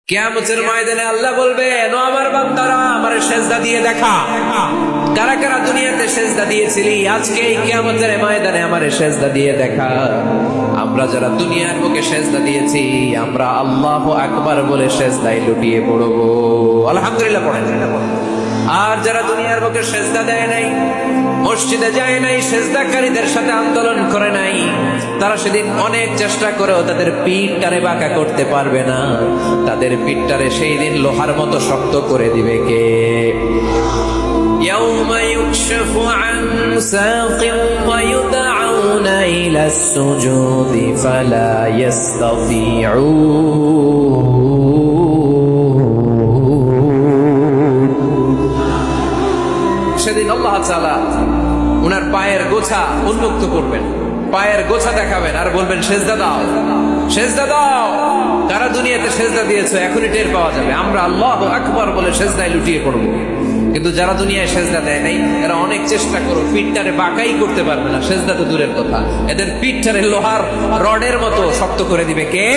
কিয়ামতের ময়দানে আল্লাহ বলবেন, ও আমার বান্দারা আমার সেজদা দিয়ে দেখা। কারা কারা দুনিয়াতে সেজদা দিয়েছিলি, আজকে এই কিয়ামতের ময়দানে আমার সেজদা দিয়ে দেখা। আমরা যারা দুনিয়ার বুকে সেজদা দিয়েছি, আমরা আল্লাহু আকবার বলে সেজদায় লুটিয়ে পড়বো, আলহামদুলিল্লাহ পড়েন। আর যারা দুনিয়ার বুকে সেজদা দেয় নাই, মসজিদে যায় নাই, সেজদাকারীদের সাথে আন্দোলন করে নাই, তারা সেদিন অনেক চেষ্টা করেও তাদের পিঠটারে বাঁকা করতে পারবে না। তাদের পিঠটারে সেই দিন লোহার মতো শক্ত করে দিবে কে? يوم يكشف عن ساق ويدعون إلى السجود فلا يستطيعون। সেদিন আল্লাহ তাআলা উনার পায়ের গোছা উন্মুক্ত করবেন, পায়ের গোছা দেখাবেন আর বলবেন, সেজদা দাও, সেজদা দাও। তারা দুনিয়াতে সেজদা দিয়েছে, এখনই টের পাওয়া যাবে। আমরা আল্লাহু আকবার বলে সেজদায় লুটিয়ে পড়বো। কিন্তু যারা দুনিয়ায় সেজদা দেয় নাই, এরা অনেক চেষ্টা করো, পিঠটারে বাঁকাই করতে পারবে না। সেজদা তো দূরের কথা, এদের পিঠটারে লোহার রডের মতো শক্ত করে দিবে কে?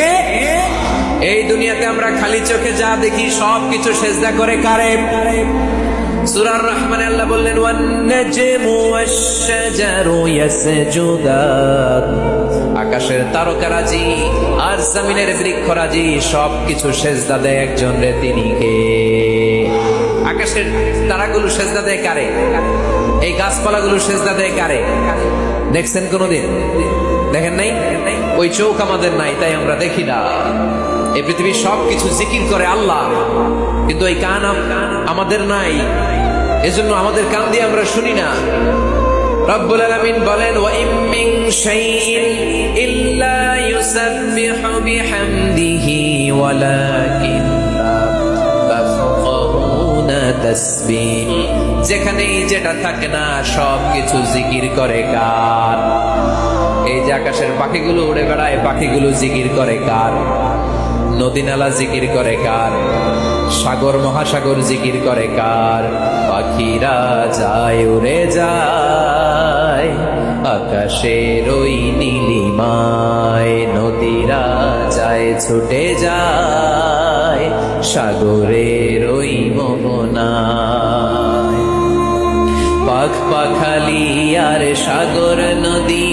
এই দুনিয়াতে আমরা খালি চোখে যা দেখি সবকিছু সেজদা করে কারে? সূরা আর-রহমানে আল্লাহ বললেন, ওয়ান নাজমু ওয়াশ-শাজারু ইয়াসজুদান। আকাশের তারকারাজি আর জমিনের বৃক্ষরাজি সবকিছু সেজদা দেয় একজন রে, তিনি কে? আকাশের তারাগুলো সেজদা দেয় কারে? এই গাছপালাগুলো সেজদা দেয় কারে? দেখছেন কোনদিন? দেখেন নাই? ওই চোখ আমাদের নাই, তাই আমরা দেখি না। এই পৃথিবীর সবকিছু জিকির করে আল্লাহ, কিন্তু এই কান আমাদের নাই, এজন্য আমাদের কান দিয়ে আমরা শুনি না। রব্বুল আলামিন বলেন, ওয়া ইম মিন শাইইন ইল্লা ইউসাব্বিহু বিহামদিহি ওয়ালাকিন লা তাফকাহুনা তাসবিহ। যেখানেই যেটা থাকে না সবকিছু জিকির করে কার? এই যে আকাশের পাখিগুলো উড়ে বেড়ায়, পাখিগুলো জিকির করে কার? নদী নালা জিকির করে কার? সাগর মহাসাগর জিকির করে কার? পাখিরা যায় উড়ে যায় আকাশের ওই নীলিমায়, নদীরা যায় ছুটে যায় সাগরের ওই মোহনায়। পাখ পাখালি আর সাগর নদী,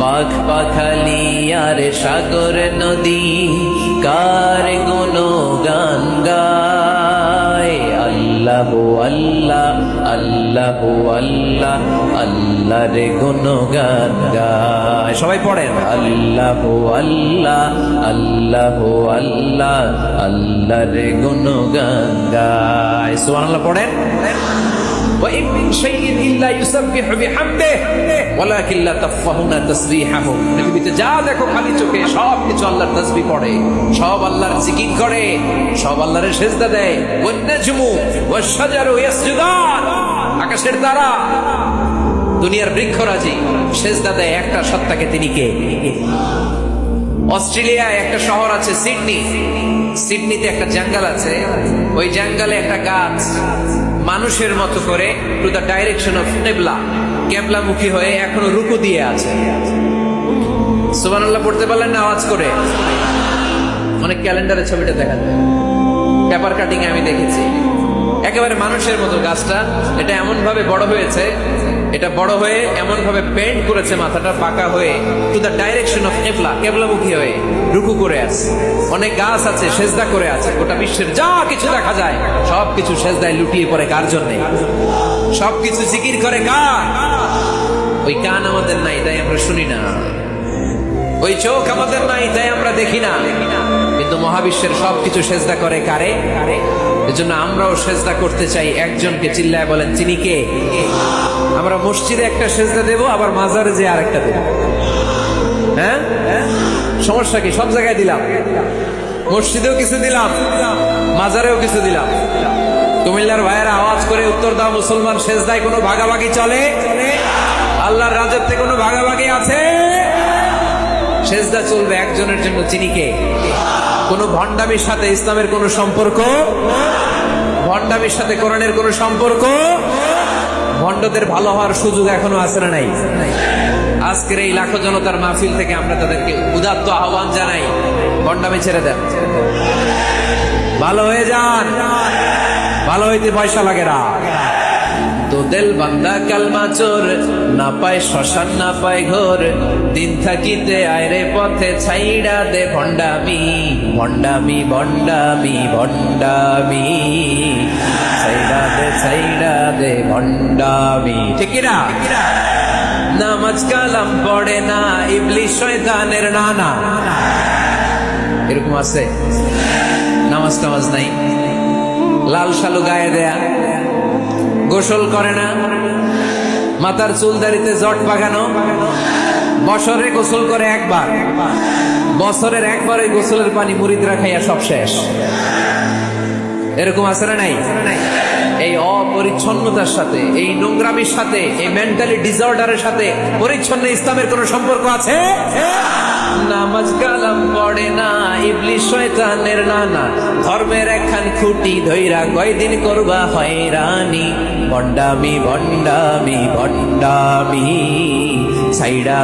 পাখ পাখালি আর সাগর নদী কার গুণগান গায়? আল্লাহ আল্লাহ আল্লাহ আল্লাহ আল্লাহর গুণগান গায়। সবাই পড়েন, আল্লাহ আল্লাহ আল্লাহ আল্লাহ আল্লাহর গুণগান গায়। সুবহানাল্লাহ পড়েন। وَإِن مِّن شَيْءٍ إِلَّا يُسَبِّحُ بِحَمْدِهِ وَلَكِن لَّا تَفْقَهُونَ تَسْبِيحَهُ। পৃথিবীতে যা দেখো খালি চোখে সবকিছু আল্লাহর তাসবিহ পড়ে, সব আল্লাহর জিকির করে, সব আল্লাহর সেজদা দেয়। ওয়ান-নাজমু ওয়াশ-শাজারু ইয়াসজুদান। আকাশের তারা, দুনিয়ার বৃক্ষরাজি সেজদা দেয় একটা সত্তাকে, তিনি কে? অস্ট্রেলিয়ায় একটা শহর আছে সিডনি, সিডনিতে একটা জঙ্গল আছে। ওই জঙ্গলে একটা গাছ মানুষের মতো করে টু দ্য ডাইরেকশন অফ কিবলা, কিবলামুখী হয়ে এখনো রুকু দিয়ে আছে। সুবহানাল্লাহ পড়তে পারলেন না আওয়াজ করে? অনেক ক্যালেন্ডারে ছবিটা দেখা যায়, পেপার কাটিং আমি দেখেছি। একেবারে মানুষের মতো গাছটা, এটা এমন ভাবে বড় হয়েছে, এটা বড় হয়ে এমন ভাবে পেন্ট করেছে, মাথাটা পাকা হয়ে টু দ্য ডাইরেকশন অফ কিবলা, কিবলামুখী হয়ে রুকু করে আছে। অনেক গাছ আছে সেজদা করে আছে। গোটা বিশ্বের যা কিছু দেখা যায় সবকিছু সেজদায় লুটিয়ে পড়ে কার জন্য? সবকিছু জিকির করে কার? ওই কান আমাদের নাই, তাই আমরা শুনি না। ওই চোখ আমাদের নাই, তাই আমরা দেখি না। কিন্তু মহাবিশ্বের সবকিছু সেজদা করে কারে? এজন্য আমরাও সেজদা করতে চাই একজনকে। চিল্লায় বলেন, তিনি কে? আমরা মসজিদে একটা সেজদা দেব, আবার মাজারে যে আরেকটা দেব। হ্যাঁ, সমস্যা কি? সব জায়গায় দিলাম, মসজিদেও কিছু দিলাম, মাজারেও কিছু দিলাম। কুমিল্লার ভাইয়েরা আওয়াজ করে উত্তর দাও, মুসলমান সেজদায় কোনো ভাগাভাগি চলে? আল্লাহর রাজত্বে কোনো ভাগাভাগি আছে? সেজদা চলবে একজনের জন্য, তিনি কে? কোন ভণ্ডামির সাথে ইসলামের কোন সম্পর্ক, ভণ্ডামির সাথে কোরআনের কোন সম্পর্ক। ভণ্ডদের ভালো হওয়ার সুযোগ এখনো আছে না নাই? আজকের এই লাখো জনতার মাহফিল থেকে আমরা তাদেরকে উদাত্ত আহ্বান জানাই, ভণ্ডামি ছেড়ে দেন। ভালো হয়ে যান, ভালো হইতে পয়সা লাগে না। তো দিল বান্দা কালমা চোর, না পায় শ্মশান না পায় ঘোর, দিন থাকিতে আয়রে পথে ছাইড়া দে ভণ্ডামি, ভণ্ডামি ভণ্ডামি ভণ্ডামি, ছাইড়া দে ভণ্ডামি। ঠিক কিনা? নামাজ কালাম পড়ে না, ইবলিশ শয়তানের নানা। এরকম আছে, নামাজ টামাজ নাই, লাল শালু গায়ে দেয়া, গোসল করে না, মাথার চুল দাড়িতে জট পাকানো, বছরে গোসল করে একবার, বছরের একবার ওই গোসলের পানি মুরিদরা খাইয়া সব শেষ। এরকম আছে না নাই? এই অপরিচ্ছন্নতার সাথে, এই নোংরামির সাথে, এই মেন্টালি ডিসঅর্ডারের সাথে পরিচ্ছন্ন ইসলামের কোন সম্পর্ক আছে? নামাজ কালাম পড়ে না, ইবলিশ শয়তানের নানা, ধর্মের একখান খুঁটি ধইরা কয়দিন করবা হয়রানি, ভণ্ডামি ভণ্ডামি ভণ্ডামি, ছাইড়া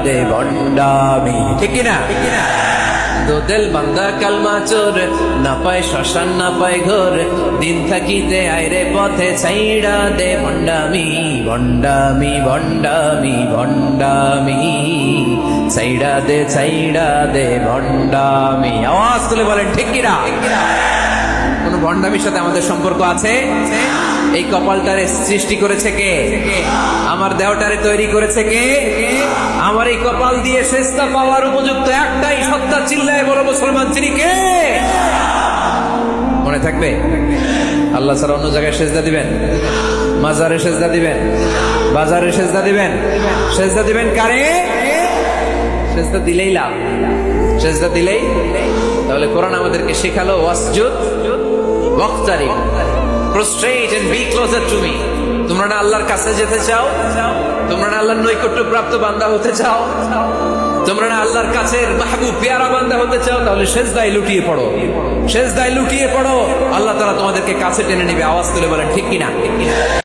দে ভণ্ডামি। ঠিক কিনা? দো দিল বান্দা কালমা চোর, না পায় শ্মশান না পায় ঘোর, দিন থাকিতে আইরে পথে ছাইড়া দে ভণ্ডামি, ভণ্ডামি ভণ্ডামি ভণ্ডামি, ছাইড়া দে ভণ্ডামি। আওয়াজ তুলে বলেন ঠিক কিনা? কোন ভণ্ডামির সাথে আমাদের সম্পর্ক আছে? এই কপালটারে সৃষ্টি করেছে কে? আমার দেহটারে তৈরি করেছে কে? আমার এই কপাল দিয়ে সেজদা পাওয়ার উপযুক্ত একটাই সত্তা, চিল্লায় বড় মুসলমান, তিনি কে? মনে থাকবে? আল্লাহ ছাড়া অন্য জায়গায় সেজদা দিবেন? মাজারে সেজদা দিবেন? বাজারে সেজদা দিবেন? সেজদা দিবেন কারে? সেজদা দিলেই লাভ, সেজদা দিলেই। তাহলে কোরআন আমাদেরকে শেখালো ওয়াসজুদ ওয়াক্তারিব, prostrate and be closer to me। তোমরা না আল্লাহর কাছে যেতে চাও? তোমরা না আল্লাহর নৈকট্য প্রাপ্ত বান্দা হতে চাও? তোমরা না আল্লাহর কাছের মাহবুব পেয়ারা বান্দা হতে চাও? তাহলে সেজদায় লুটিয়ে পড়ো, সেজদায় লুটিয়ে পড়ো, আল্লাহ তাআলা তোমাদেরকে কাছে টেনে নেবে। আওয়াজ তুলে বলেন ঠিক কিনা?